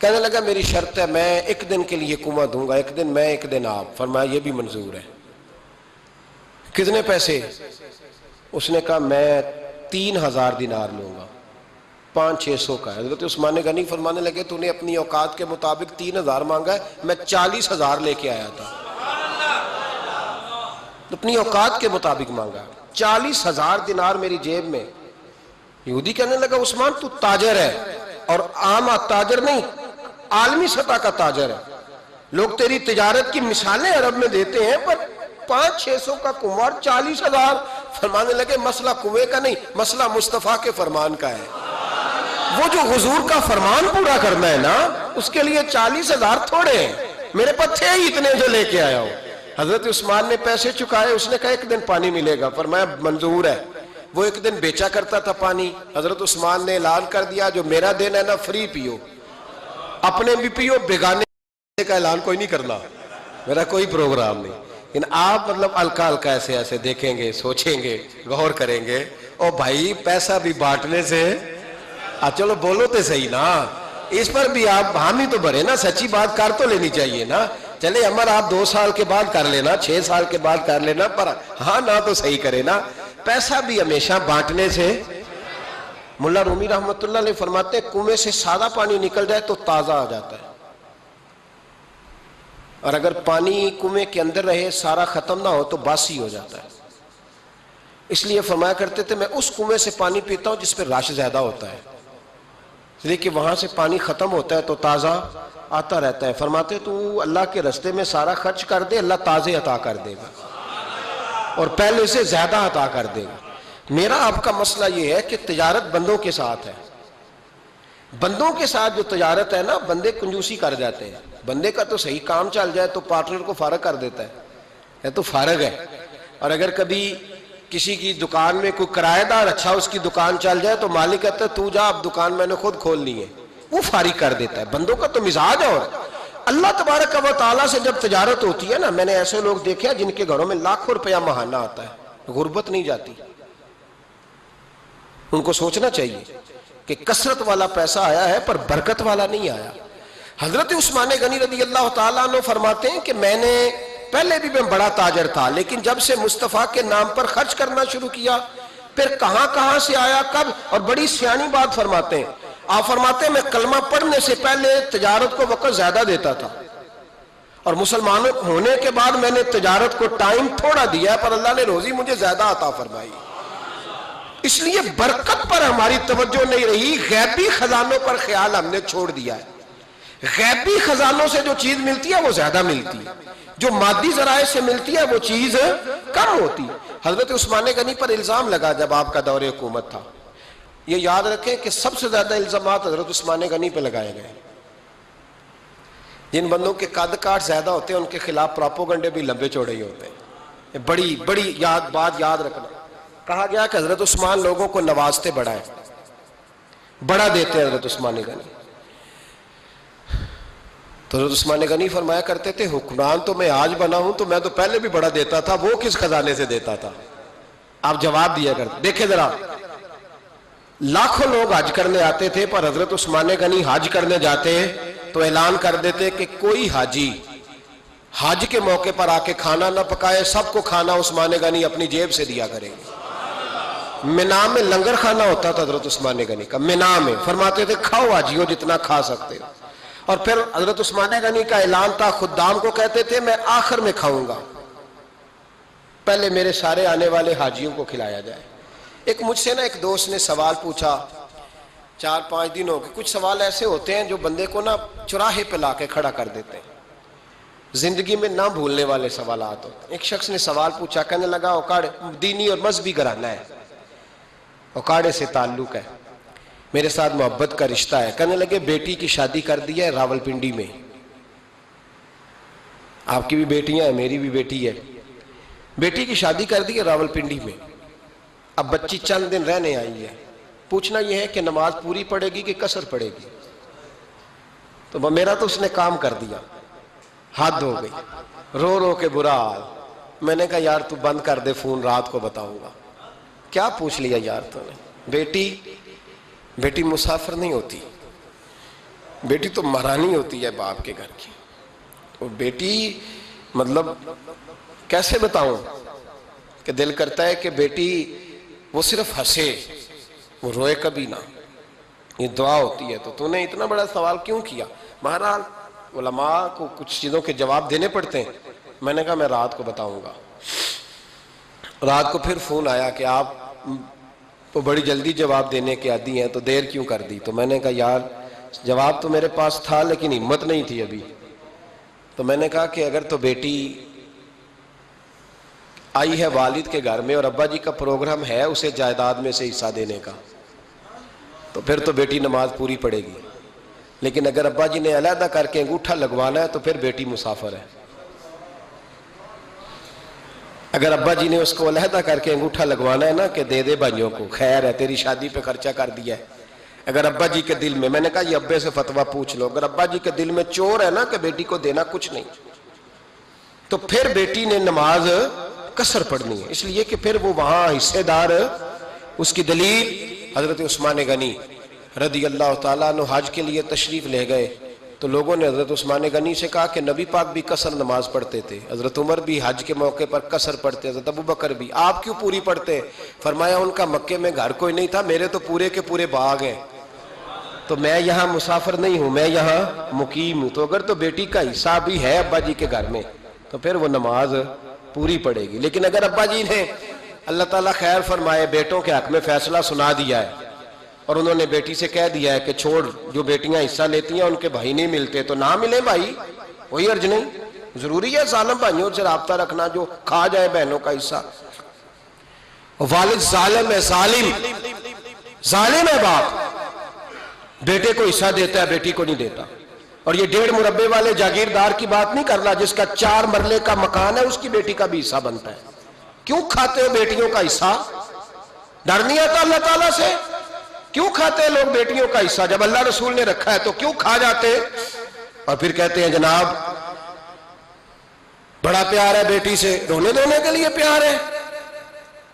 کہنے لگا میری شرط ہے میں ایک دن کے لیے کنواں دوں گا، ایک دن میں ایک دن آپ۔ فرمایا یہ بھی منظور ہے۔ کتنے پیسے؟ اس نے کہا میں 3000 دینار لوں گا، 500-600 کا ہے۔ حضرت عثمان غنی فرمانے لگے تو نے اپنی اوقات کے مطابق 3000 مانگا ہے، میں 40,000 لے کے آیا تھا، اپنی اوقات کے مطابق مانگا، 40,000 دینار میری جیب میں۔ یہودی کہنے لگا عثمان تو تاجر ہے، اور عام تاجر نہیں، عالمی سطح کا تاجر ہے، لوگ تیری تجارت کی مثالیں عرب میں دیتے ہیں، پر 500-600 کا کنواں 40,000۔ فرمانے لگے مسئلہ کنویں کا نہیں، مسئلہ مصطفیٰ کے فرمان کا ہے، وہ جو حضور کا فرمان پورا کرنا ہے نا، اس کے لیے 40,000 تھوڑے ہیں، میرے پاس تھے ہی اتنے جو لے کے آیا ہوں۔ حضرت عثمان نے پیسے چکائے، اس نے کہا ایک دن پانی ملے گا۔ فرمایا منظور ہے۔ وہ ایک دن بیچا کرتا تھا پانی، حضرت عثمان نے اعلان کر دیا جو میرا دن ہے نا فری پیو، اپنے بھی پیو، بیگانے کا اعلان کوئی نہیں کرنا، میرا کوئی پروگرام نہیں۔ لیکن آپ مطلب ہلکا ہلکا ایسے ایسے دیکھیں گے, سوچیں گے, غور کریں گے, او بھائی پیسہ بھی بانٹنے سے چلو بولو تو صحیح نا, اس پر بھی آپ حامی تو بھرے نا, سچی بات کر تو لینی چاہیے نا. چلے عمر آپ 2 سال کے بعد کر لینا, 6 سال کے بعد کر لینا, پر ہاں نہ تو صحیح کرے نا. پیسہ بھی ہمیشہ بانٹنے سے. ملا رومی رحمت اللہ علیہ فرماتے ہیں کنویں سے سادہ پانی نکل جائے تو تازہ آ جاتا ہے, اور اگر پانی کنویں کے اندر رہے سارا ختم نہ ہو تو باسی ہو جاتا ہے. اس لیے فرمایا کرتے تھے میں اس کنویں سے پانی پیتا ہوں جس پہ رش زیادہ ہوتا ہے, اس لیے کہ وہاں سے پانی ختم ہوتا ہے تو تازہ آتا رہتا ہے. فرماتے تو اللہ کے رستے میں سارا خرچ کر دے, اللہ تازے عطا کر دے گا اور پہلے سے زیادہ عطا کر دے گا. میرا آپ کا مسئلہ یہ ہے کہ تجارت بندوں کے ساتھ ہے. بندوں کے ساتھ جو تجارت ہے نا, بندے کنجوسی کر جاتے ہیں. بندے کا تو صحیح کام چل جائے تو پارٹنر کو فارغ کر دیتا ہے, یہ تو فارغ ہے. اور اگر کبھی کسی کی دکان میں کوئی کرایہ دار اچھا اس کی دکان چل جائے تو مالک کہتا ہے تو جا, اب دکان میں نے خود کھول لی ہے, وہ فارغ کر دیتا ہے. بندوں کا تو مزاج ہے. اور اللہ تبارک و تعالیٰ سے جب تجارت ہوتی ہے نا, میں نے ایسے لوگ دیکھے جن کے گھروں میں لاکھوں روپیہ ماہانہ آتا ہے, غربت نہیں جاتی. ان کو سوچنا چاہیے کہ کثرت والا پیسہ آیا ہے پر برکت والا نہیں آیا. حضرت عثمان غنی رضی اللہ تعالیٰ عنہ فرماتے ہیں کہ میں نے پہلے بھی میں بڑا تاجر تھا, لیکن جب سے مصطفیٰ کے نام پر خرچ کرنا شروع کیا پھر کہاں کہاں سے آیا کب. اور بڑی سیانی بات فرماتے ہیں, آپ فرماتے ہیں میں کلمہ پڑھنے سے پہلے تجارت کو وقت زیادہ دیتا تھا, اور مسلمان ہونے کے بعد میں نے تجارت کو ٹائم تھوڑا دیا پر اللہ نے روزی مجھے زیادہ عطا فرمائی. اس لیے برکت پر ہماری توجہ نہیں رہی, غیبی خزانوں پر خیال ہم نے چھوڑ دیا ہے. غیبی خزانوں سے جو چیز ملتی ہے وہ زیادہ ملتی ہے, جو مادی ذرائع سے ملتی ہے وہ چیز کم ہوتی. حضرت عثمان غنی پر الزام لگا جب آپ کا دور حکومت تھا. یہ یاد رکھیں کہ سب سے زیادہ الزامات حضرت عثمان غنی پہ لگائے گئے. جن بندوں کے قد کاٹ زیادہ ہوتے ہیں ان کے خلاف پراپوگنڈے بھی لمبے چوڑے ہی ہوتے ہیں. بڑی بڑی بات یاد رکھنا. کہا گیا کہ حضرت عثمان لوگوں کو نوازتے بڑا ہے, بڑا دیتے ہیں حضرت عثمان غنی. تو حضرت عثمان غنی فرمایا کرتے تھے حکمران تو میں آج بنا ہوں تو میں تو پہلے بھی بڑا دیتا تھا, وہ کس خزانے سے دیتا تھا. آپ جواب دیا کرتے. دیکھیں ذرا, لاکھوں لوگ حج کرنے آتے تھے پر حضرت عثمان غنی حج کرنے جاتے تو اعلان کر دیتے کہ کوئی حاجی حج کے موقع پر آ کے کھانا نہ پکائے, سب کو کھانا عثمان غنی اپنی جیب سے دیا کریں گے. مینا میں لنگر کھانا ہوتا تھا حضرت عثمان غنی کا, مینا میں. فرماتے تھے کھاؤ حاجیو جتنا کھا سکتے. اور پھر حضرت عثمان غنی کا اعلان تھا, خدام کو کہتے تھے میں آخر میں کھاؤں گا, پہلے میرے سارے آنے والے حاجیوں کو کھلایا جائے. ایک مجھ سے نا ایک دوست نے سوال پوچھا 4-5 دن ہو گئے. کچھ سوال ایسے ہوتے ہیں جو بندے کو نا چوراہے پہ لا کے کھڑا کر دیتے ہیں, زندگی میں نہ بھولنے والے سوالات ہوتے ہیں. ایک شخص نے سوال پوچھا, کہنے لگا اوکاڑے دینی اور مذہبی گھرانہ ہے, اوکاڑے سے تعلق ہے, میرے ساتھ محبت کا رشتہ ہے. کہنے لگے بیٹی کی شادی کر دی ہے راولپنڈی میں. آپ کی بھی بیٹیاں ہیں, میری بھی بیٹی ہے. بیٹی کی شادی کر دی ہے راولپنڈی میں. اب بچی چند دن رہنے آئی ہے. پوچھنا یہ ہے کہ نماز پوری پڑے گی کہ قصر پڑے گی. تو میرا تو اس نے کام کر دیا, حد ہو گئی, رو رو کے برا حال. میں نے کہا یار تو بند کر دے فون, رات کو بتاؤں گا. کیا پوچھ لیا یار تو نے. بیٹی مسافر نہیں ہوتی, بیٹی تو مہرانی ہوتی ہے باپ کے گھر کی. وہ بیٹی مطلب کیسے بتاؤں کہ دل کرتا ہے کہ بیٹی وہ صرف ہنسے, وہ روئے کبھی نہ. یہ دعا ہوتی ہے. تو نے اتنا بڑا سوال کیوں کیا؟ بہرحال علماء کو کچھ چیزوں کے جواب دینے پڑتے ہیں. میں نے کہا میں رات کو بتاؤں گا. رات کو پھر فون آیا کہ آپ تو بڑی جلدی جواب دینے کے عادی ہیں تو دیر کیوں کر دی. تو میں نے کہا یار جواب تو میرے پاس تھا لیکن ہمت نہیں تھی ابھی. تو میں نے کہا کہ اگر تو بیٹی آئی ہے والد کے گھر میں اور ابا جی کا پروگرام ہے اسے جائیداد میں سے حصہ دینے کا, تو پھر تو بیٹی نماز پوری پڑے گی. لیکن اگر ابا جی نے علیحدہ کر کے انگوٹھا لگوانا ہے تو پھر بیٹی مسافر ہے. اگر ابا جی نے اس کو علیحدہ کر کے انگوٹھا لگوانا ہے نا کہ دے دے بھائیوں کو, خیر ہے تیری شادی پہ خرچہ کر دیا ہے. اگر ابا جی کے دل میں نے کہا یہ ابے سے فتویٰ پوچھ لو, اگر ابا جی کے دل میں چور ہے نا کہ بیٹی کو دینا کچھ نہیں, تو پھر بیٹی نے نماز قصر پڑھنی ہے، اس لیے کہ پھر وہ وہاں حصے دار۔ اس کی دلیل حضرت عثمان غنی رضی اللہ تعالیٰ عنہ حج کے لیے تشریف لے گئے تو لوگوں نے حضرت عثمان غنی سے کہا کہ نبی پاک بھی قصر نماز پڑھتے تھے، حضرت عمر بھی حج کے موقع پر قصر پڑھتے، حضرت ابو بکر بھی، آپ کیوں پوری پڑھتے؟ فرمایا ان کا مکے میں گھر کوئی نہیں تھا، میرے تو پورے کے پورے باغ ہیں، تو میں یہاں مسافر نہیں ہوں، میں یہاں مقیم ہوں، تو اگر تو بیٹی کا حصہ بھی ہے ابا جی کے گھر میں تو پھر وہ نماز پوری پڑے گی۔ لیکن اگر ابا جی نے اللہ تعالیٰ خیر فرمائے بیٹوں کے حق میں فیصلہ سنا دیا ہے اور انہوں نے بیٹی سے کہہ دیا ہے کہ چھوڑ، جو بیٹیاں حصہ لیتی ہیں ان کے بھائی نہیں ملتے تو نہ ملے بھائی، کوئی عرض نہیں، ضروری ہے ظالم بھائیوں سے رابطہ رکھنا جو کھا جائے بہنوں کا حصہ۔ والد ظالم ہے، ظالم ہے باپ، بیٹے کو حصہ دیتا ہے بیٹی کو نہیں دیتا۔ اور یہ 1.5 مربے والے جاگیردار کی بات نہیں کر رہا، جس کا 4 مرلے کا مکان ہے اس کی بیٹی کا بھی حصہ بنتا ہے۔ کیوں کھاتے ہو بیٹیوں کا حصہ؟ ڈر نہیں آتا اللہ تعالیٰ سے؟ کیوں کھاتے ہیں لوگ بیٹیوں کا حصہ؟ جب اللہ رسول نے رکھا ہے تو کیوں کھا جاتے؟ اور پھر کہتے ہیں جناب بڑا پیار ہے بیٹی سے، رونے دھونے کے لیے پیار ہے۔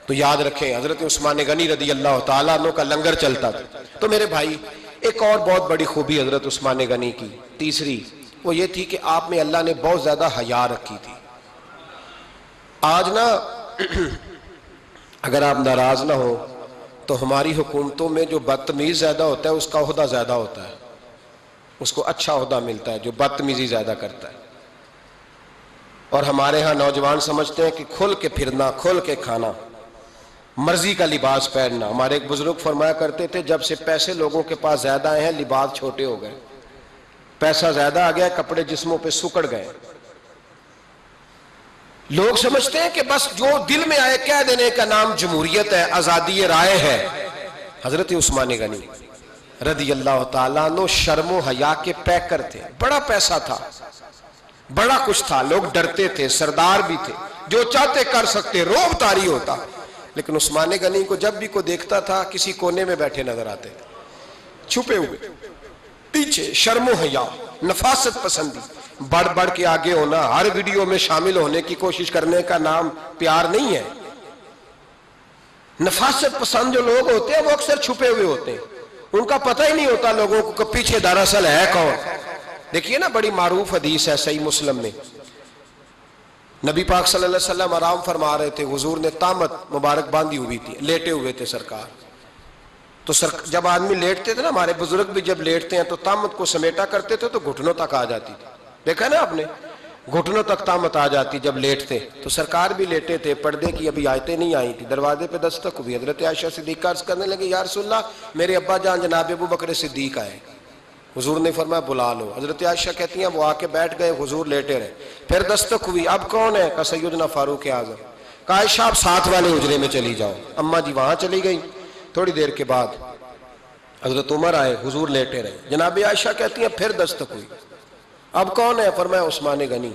تو یاد رکھیں حضرت عثمان غنی رضی اللہ تعالیٰ عنہ کا لنگر چلتا تھا۔ تو میرے بھائی ایک اور بہت بڑی خوبی حضرت عثمان غنی کی تیسری وہ یہ تھی کہ آپ میں اللہ نے بہت زیادہ حیا رکھی تھی۔ آج نا اگر آپ ناراض نہ ہو تو ہماری حکومتوں میں جو بدتمیز زیادہ ہوتا ہے اس کا عہدہ زیادہ ہوتا ہے، اس کو اچھا عہدہ ملتا ہے جو بدتمیزی زیادہ کرتا ہے۔ اور ہمارے ہاں نوجوان سمجھتے ہیں کہ کھل کے پھرنا، کھل کے کھانا، مرضی کا لباس پہننا۔ ہمارے ایک بزرگ فرمایا کرتے تھے جب سے پیسے لوگوں کے پاس زیادہ آئے ہیں لباس چھوٹے ہو گئے، پیسہ زیادہ آ گیا کپڑے جسموں پہ سکڑ گئے۔ لوگ سمجھتے ہیں کہ بس جو دل میں آئے کہہ دینے کا نام جمہوریت ہے، آزادی رائے ہے۔ حضرت عثمان غنی رضی اللہ تعالیٰ عنہ شرم و حیا کے پیکر تھے، بڑا پیسہ تھا، بڑا کچھ تھا، لوگ ڈرتے تھے، سردار بھی تھے، جو چاہتے کر سکتے، روب طاری ہوتا۔ لیکن عثمان غنی کو جب بھی کوئی دیکھتا تھا کسی کونے میں بیٹھے نظر آتے تھے، چھپے ہوئے، پیچھے، شرم و حیا، نفاست پسندی، بڑھ بڑھ کے آگے ہونا، ہر ویڈیو میں شامل ہونے کی کوشش کرنے کا نام پیار نہیں ہے۔ نفاست پسند جو لوگ ہوتے ہیں وہ اکثر چھپے ہوئے ہوتے ہیں، ان کا پتہ ہی نہیں ہوتا لوگوں کو کہ پیچھے دراصل ہے کون۔ دیکھیے نا بڑی معروف حدیث ہے صحیح مسلم میں، نبی پاک صلی اللہ علیہ وسلم آرام فرما رہے تھے، حضور نے تامت مبارک باندھی ہوئی تھی، لیٹے ہوئے تھے سرکار۔ تو جب آدمی لیٹتے تھے نا، ہمارے بزرگ بھی جب لیٹتے ہیں تو تامت کو سمیٹا کرتے تھے تو گھٹنوں تک آ جاتی تھی، دیکھا نا آپ نے، گھٹنوں تک تامت آ جاتی جب لیٹتے۔ تو سرکار بھی لیٹے تھے، پردے کی ابھی آیتیں نہیں آئی تھی، دروازے پہ دستک ہوئی، حضرت عائشہ صدیقہ عرض کرنے لگے یا رسول اللہ میرے ابا جان جناب ابو بکر صدیق آئے۔ حضور نے فرمایا بلا لو۔ حضرت عائشہ کہتی ہیں وہ آ کے بیٹھ گئے، حضور لیٹے رہے، پھر دستک ہوئی، اب کون ہے؟ کہا سیدنا فاروق اعظم۔ کہا عائشہ آپ ساتھ والے حجرے میں چلی جاؤ۔ اماں جی وہاں چلی گئی۔ تھوڑی دیر کے بعد حضرت عمر آئے، حضور لیٹے رہے، جناب عائشہ کہتی ہیں پھر دستک ہوئی، اب کون ہے؟ فرمایا عثمان غنی۔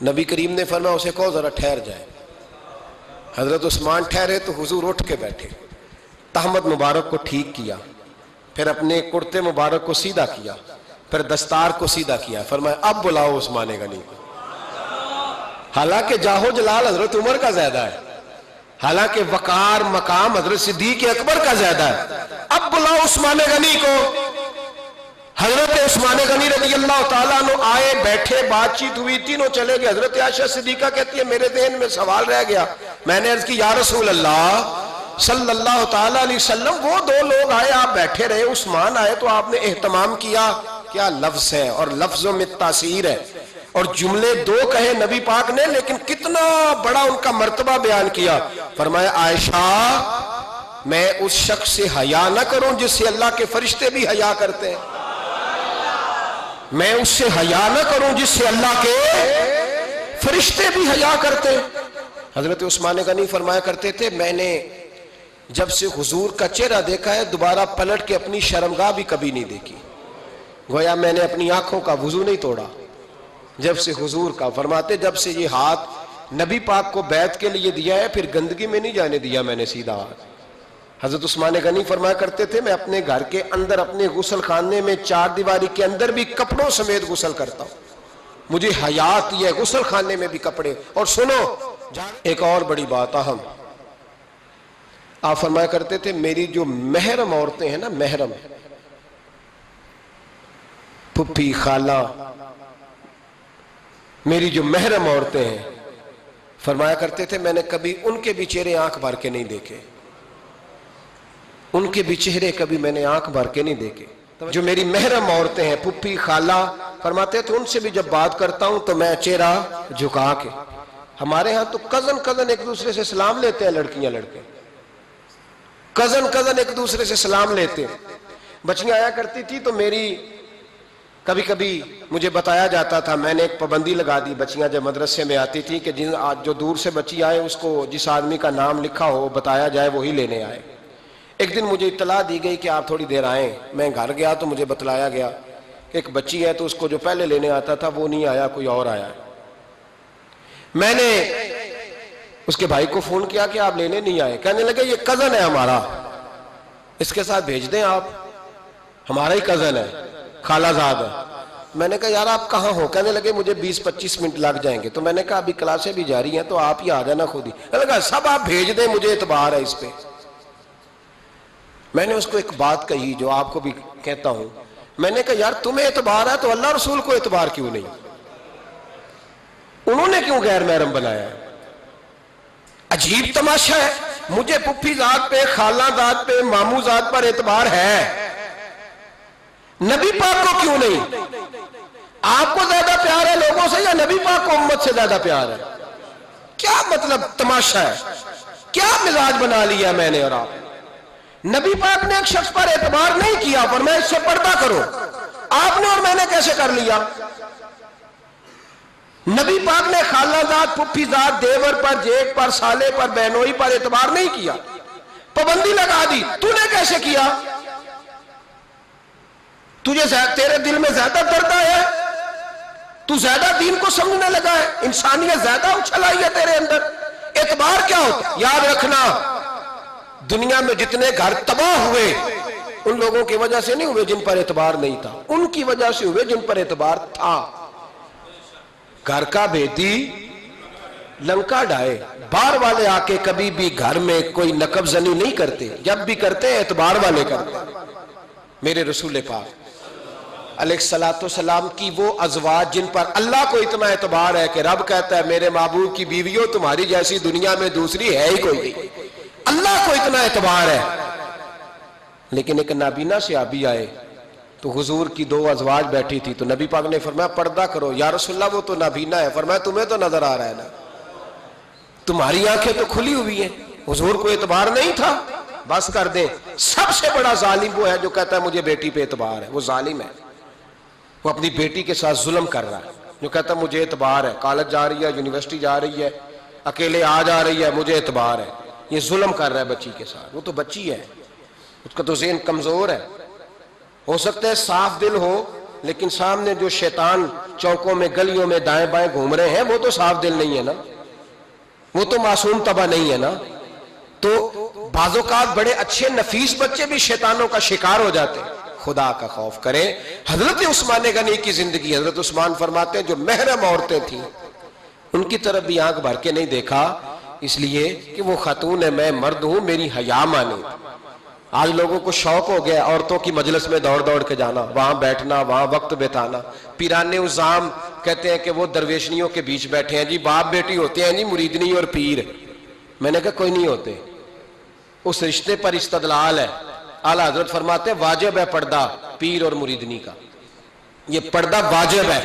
نبی کریم نے فرمایا اسے کہو ذرا ٹھہر جائے۔ حضرت عثمان ٹھہرے تو حضور اٹھ کے بیٹھے، تہمت مبارک کو ٹھیک کیا، پھر اپنے کرتے مبارک کو سیدھا کیا، پھر دستار کو سیدھا کیا، فرمایا اب بلاؤ عثمان غنی کو۔ حالانکہ جاہو جلال حضرت عمر کا زیادہ ہے، حالانکہ وقار مقام حضرت صدیق اکبر کا زیادہ ہے، اب بلاؤ عثمان غنی کو۔ حضرت عثمان غنی رضی اللہ تعالیٰ عنہ آئے، بیٹھے، بات چیت ہوئی، تینوں چلے گئے۔ حضرت عائشہ صدیقہ کہتی ہے میرے ذہن میں سوال رہ گیا، میں نے عرض کی یا رسول اللہ صلی اللہ تعالیٰ علیہ وسلم وہ دو لوگ آئے، آپ بیٹھے رہے، عثمان آئے تو آپ نے اہتمام کیا، کیا لفظ ہے، اور لفظوں میں تاثیر ہے، اور جملے دو کہے نبی پاک نے لیکن کتنا بڑا ان کا مرتبہ بیان کیا۔ فرمایا عائشہ میں اس شخص سے حیا نہ کروں جس سے اللہ کے فرشتے بھی حیا کرتے ہیں، میں اس سے حیا نہ کروں جس سے اللہ کے فرشتے بھی حیا کرتے ہیں۔ حضرت عثمان غنی فرمایا کرتے تھے میں نے جب سے حضور کا چہرہ دیکھا ہے دوبارہ پلٹ کے اپنی شرمگاہ بھی کبھی نہیں دیکھی، گویا میں نے اپنی آنکھوں کا وضو نہیں توڑا جب سے حضور کا۔ فرماتے جب سے یہ ہاتھ نبی پاک کو بیعت کے لیے دیا ہے پھر گندگی میں نہیں جانے دیا میں نے سیدھا ہاتھ۔ حضرت عثمان غنی فرمایا کرتے تھے میں اپنے گھر کے اندر اپنے غسل خانے میں 4 دیواری کے اندر بھی کپڑوں سمیت غسل کرتا ہوں، مجھے حیا آتی ہے غسل خانے میں بھی کپڑے. اور سنو ایک اور بڑی بات اہم، آپ فرمایا کرتے تھے میری جو محرم عورتیں ہیں نا، محرم پھپھی خالہ، میری جو محرم عورتیں ہیں، فرمایا کرتے تھے میں نے کبھی ان کے بھی چہرے آنکھ بھر کے نہیں دیکھے، ان کے بھی چہرے کبھی میں نے آنکھ بھر کے نہیں دیکھے. جو میری محرم عورتیں ہیں پھپھی خالہ، فرماتے تھے ان سے بھی جب بات کرتا ہوں تو میں چہرہ جھکا کے. ہمارے ہاں تو کزن ایک دوسرے سے سلام لیتے ہیں، لڑکیاں لڑکے کزن ایک دوسرے سے سلام لیتے ہیں. بچیاں آیا کرتی تھی تو میری کبھی کبھی مجھے بتایا جاتا تھا، میں نے ایک پابندی لگا دی، بچیاں جب مدرسے میں آتی تھی کہ جو دور سے بچی آئے اس کو جس آدمی کا نام لکھا ہو بتایا جائے وہی لینے آئے. ایک دن مجھے اطلاع دی گئی کہ آپ تھوڑی دیر آئیں. میں گھر گیا تو مجھے بتلایا گیا کہ ایک بچی ہے تو اس کو جو پہلے لینے آتا تھا وہ نہیں آیا، کوئی اور آیا. میں نے اس کے بھائی کو فون کیا کہ آپ لینے نہیں آئے. کہنے لگے یہ کزن ہے ہمارا، اس کے ساتھ بھیج دیں، آپ ہمارا ہی کزن ہے، خالہ زاد ہے. میں نے کہا یار آپ کہاں ہو؟ کہنے لگے مجھے 20-25 منٹ لگ جائیں گے. تو میں نے کہا ابھی کلاسیں بھی جاری ہیں تو آپ ہی آ جانا خود ہی. میں نے کہا سب آپ بھیج دیں، مجھے اعتبار ہے اس پہ. میں نے اس کو ایک بات کہی جو آپ کو بھی کہتا ہوں، میں نے کہا یار تمہیں اعتبار ہے تو اللہ رسول کو اعتبار کیوں نہیں؟ انہوں نے کیوں غیر محرم بنایا ہے؟ عجیب تماشا ہے. مجھے پھپھی ذات پہ، خالہ ذات پہ، ماموں ذات پر اعتبار ہے، نبی پاک کو کیوں نہیں؟ آپ کو زیادہ پیار ہے لوگوں سے یا نبی پاک کو امت سے زیادہ پیار ہے؟ کیا مطلب تماشا ہے؟ کیا مزاج بنا لیا میں نے اور آپ؟ نبی پاک نے ایک شخص پر اعتبار نہیں کیا، فرمایا اس سے پردہ کرو. آپ نے اور میں نے کیسے کر لیا؟ نبی پاک نے خالہ ذات، پھپھی ذات، دیور پر، جیٹ پر، سالے پر، بہنوئی پر اعتبار نہیں کیا، پابندی لگا دی. تو نے کیسے کیا؟ تیرے دل میں زیادہ درد ہے، تو زیادہ دین کو سمجھنے لگا ہے، انسانیت زیادہ اچھل آئی ہے تیرے اندر. اعتبار کیا ہوتا؟ یاد رکھنا دنیا میں جتنے گھر تباہ ہوئے ان لوگوں کی وجہ سے نہیں ہوئے جن پر اعتبار نہیں تھا، ان کی وجہ سے ہوئے جن پر اعتبار تھا. گھر کا بیٹی لنکا ڈھائے، باہر والے آ کے کبھی بھی گھر میں کوئی نقب زنی نہیں کرتے، جب بھی کرتے ہیں اعتبار والے کرتے. میرے رسول پاک علیہ السلام کی وہ ازواج جن پر اللہ کو اتنا اعتبار ہے کہ رب کہتا ہے میرے محبوب کی بیویوں تمہاری جیسی دنیا میں دوسری ہے ہی کوئی نہیں. اللہ کو اتنا اعتبار ہے. لیکن ایک نابینا صحابی آئے تو حضور کی 2 ازواج بیٹھی تھی تو نبی پاک نے فرمایا پردہ کرو. یا رسول اللہ وہ تو نابینا ہے. فرمایا تمہیں تو نظر آ رہا ہے نا، تمہاری آنکھیں تو کھلی ہوئی ہیں. حضور کو اعتبار نہیں تھا. بس کر دیں. سب سے بڑا ظالم وہ ہے جو کہتا ہے مجھے بیٹی پہ اعتبار ہے. وہ ظالم ہے، وہ اپنی بیٹی کے ساتھ ظلم کر رہا ہے. جو کہتا ہے مجھے اعتبار ہے، کالج جا رہی ہے، یونیورسٹی جا رہی ہے، اکیلے آ جا رہی ہے، مجھے اعتبار ہے. یہ ظلم کر رہا ہے بچی کے ساتھ. وہ تو بچی ہے، اس کا تو ذہن کمزور ہے. ہو سکتا ہے صاف دل ہو لیکن سامنے جو شیطان چوکوں میں گلیوں میں دائیں بائیں گھوم رہے ہیں وہ تو صاف دل نہیں ہے نا، وہ تو معصوم طبع نہیں ہے نا. تو بعض اوقات بڑے اچھے نفیس بچے بھی شیطانوں کا شکار ہو جاتے ہیں. خدا کا خوف کریں. حضرت عثمان غنی کی زندگی، حضرت عثمان فرماتے ہیں جو محرم عورتیں تھیں ان کی طرف بھی آنکھ بھر کے نہیں دیکھا، اس لیے کہ وہ خاتون ہے، میں مرد ہوں، میری حیا مانے. آج لوگوں کو شوق ہو گیا عورتوں کی مجلس میں دوڑ دوڑ کے جانا، وہاں بیٹھنا، وہاں وقت بتانا. پیرانے عظام کہتے ہیں کہ وہ درویشنیوں کے بیچ بیٹھے ہیں جی، باپ بیٹی ہوتے ہیں جی، مریدنی اور پیر. میں نے کہا کوئی نہیں ہوتے. اس رشتے پر استدلال ہے. اعلیٰ حضرت فرماتے ہیں واجب ہے پردہ پیر اور مریدنی کا، یہ پردہ واجب ہے.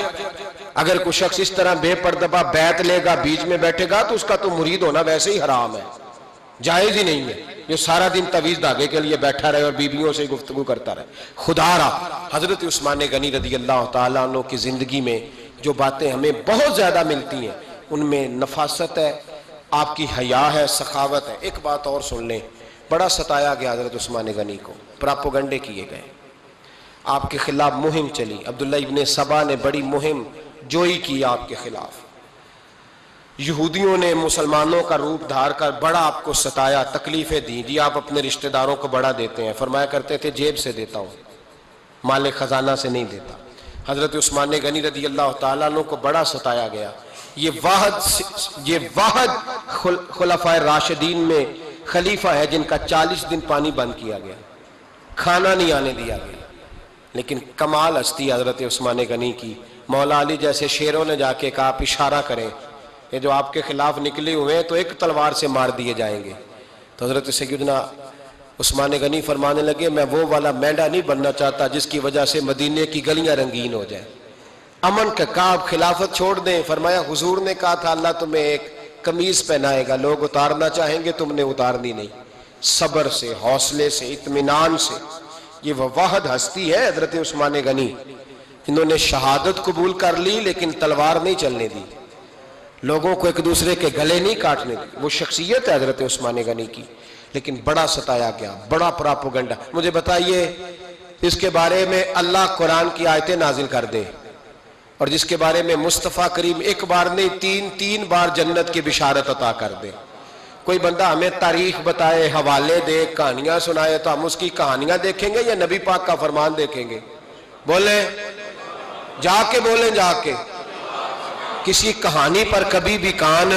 اگر کوئی شخص اس طرح بے پردہ بیعت لے گا، بیچ میں بیٹھے گا تو اس کا تو مرید ہونا ویسے ہی حرام ہے، جائز ہی نہیں ہے. جو سارا دن تویز دھاگے کے لیے بیٹھا رہے اور بیویوں سے گفتگو کرتا رہے. خدا را حضرت عثمان غنی رضی اللہ تعالیٰ عنہ کی زندگی میں جو باتیں ہمیں بہت زیادہ ملتی ہیں ان میں نفاست ہے، آپ کی حیا ہے، سخاوت ہے. ایک بات اور سن لیں، بڑا ستایا گیا حضرت عثمان غنی کو، پراپوگنڈے کیے گئے، آپ کے خلاف مہم چلی. عبداللہ ابن سبا نے بڑی مہم جوئی کی آپ کے خلاف. یہودیوں نے مسلمانوں کا روپ دھار کر بڑا آپ کو ستایا، تکلیفیں دیں. جی آپ اپنے رشتہ داروں کو بڑا دیتے ہیں. فرمایا کرتے تھے جیب سے دیتا ہوں، مال خزانہ سے نہیں دیتا. حضرت عثمان غنی رضی اللہ تعالیٰ عنہ کو بڑا ستایا گیا. یہ واحد خلفائے راشدین میں خلیفہ ہے جن کا 40 دن پانی بند کیا گیا، کھانا نہیں آنے دیا گیا. لیکن کمال ہستی حضرت عثمان غنی کی. مولا علی جیسے شیروں نے جا کے کہا آپ اشارہ کریں، یہ جو آپ کے خلاف نکلے ہوئے ہیں تو ایک تلوار سے مار دیے جائیں گے. تو حضرت سیدنا عثمان غنی فرمانے لگے میں وہ والا مینڈا نہیں بننا چاہتا جس کی وجہ سے مدینے کی گلیاں رنگین ہو جائیں. امن کا کعب خلافت چھوڑ دیں. فرمایا حضور نے کہا تھا اللہ تمہیں ایک قمیض پہنائے گا، لوگ اتارنا چاہیں گے تم نے اتارنی نہیں. صبر سے، حوصلے سے، اطمینان سے. یہ وہ واحد ہستی ہے حضرت عثمان غنی جنہوں نے شہادت قبول کر لی لیکن تلوار نہیں چلنے دی، لوگوں کو ایک دوسرے کے گلے نہیں کاٹنے دی. وہ شخصیت ہے حضرت عثمان غنی کی. لیکن بڑا ستایا گیا، بڑا پراپوگنڈا. مجھے بتائیے اس کے بارے میں اللہ قرآن کی آیتیں نازل کر دے اور جس کے بارے میں مصطفیٰ کریم ایک بار نہیں تین بار جنت کی بشارت عطا کر دے. کوئی بندہ ہمیں تاریخ بتائے، حوالے دے، کہانیاں سنائے تو ہم اس کی کہانیاں دیکھیں گے یا نبی پاک کا فرمان دیکھیں گے؟ بولیں جا کے، بولیں جا کے. کسی کہانی پر کبھی بھی کان.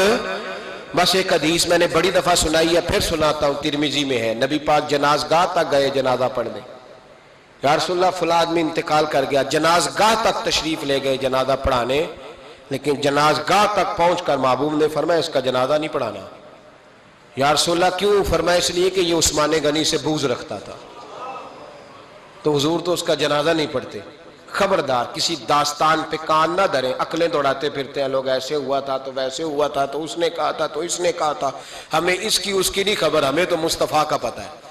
بس ایک حدیث میں نے بڑی دفعہ سنائی ہے، پھر سناتا ہوں، ترمذی میں ہے. نبی پاک جنازگاہ تک گئے جنازہ پڑھنے. یا رسول اللہ فلاں آدمی انتقال کر گیا. جنازگاہ تک تشریف لے گئے جنازہ پڑھانے، لیکن جنازگاہ تک پہنچ کر محبوب نے فرمایا اس کا جنازہ نہیں پڑھانا. یا رسول اللہ کیوں؟ فرمایا اس لیے کہ یہ عثمان غنی سے بغض رکھتا تھا. تو حضور تو اس کا جنازہ نہیں پڑھتے. خبردار کسی داستان پہ کان نہ دھریں. عقلیں دوڑاتے پھرتے ہیں لوگ، ایسے ہوا تھا تو ویسے ہوا تھا تو اس نے کہا تھا تو اس نے کہا تھا. ہمیں اس کی اس کی نہیں خبر، ہمیں تو مصطفیٰ کا پتہ ہے.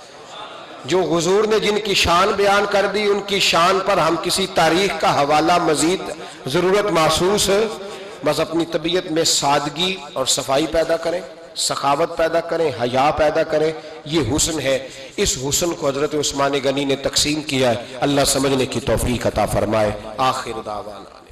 جو حضور نے جن کی شان بیان کر دی ان کی شان پر ہم کسی تاریخ کا حوالہ مزید ضرورت محسوس ہے. بس اپنی طبیعت میں سادگی اور صفائی پیدا کریں، سخاوت پیدا کریں، حیا پیدا کریں. یہ حسن ہے. اس حسن کو حضرت عثمان غنی نے تقسیم کیا ہے. اللہ سمجھنے کی توفیق عطا فرمائے. آخر دعوانا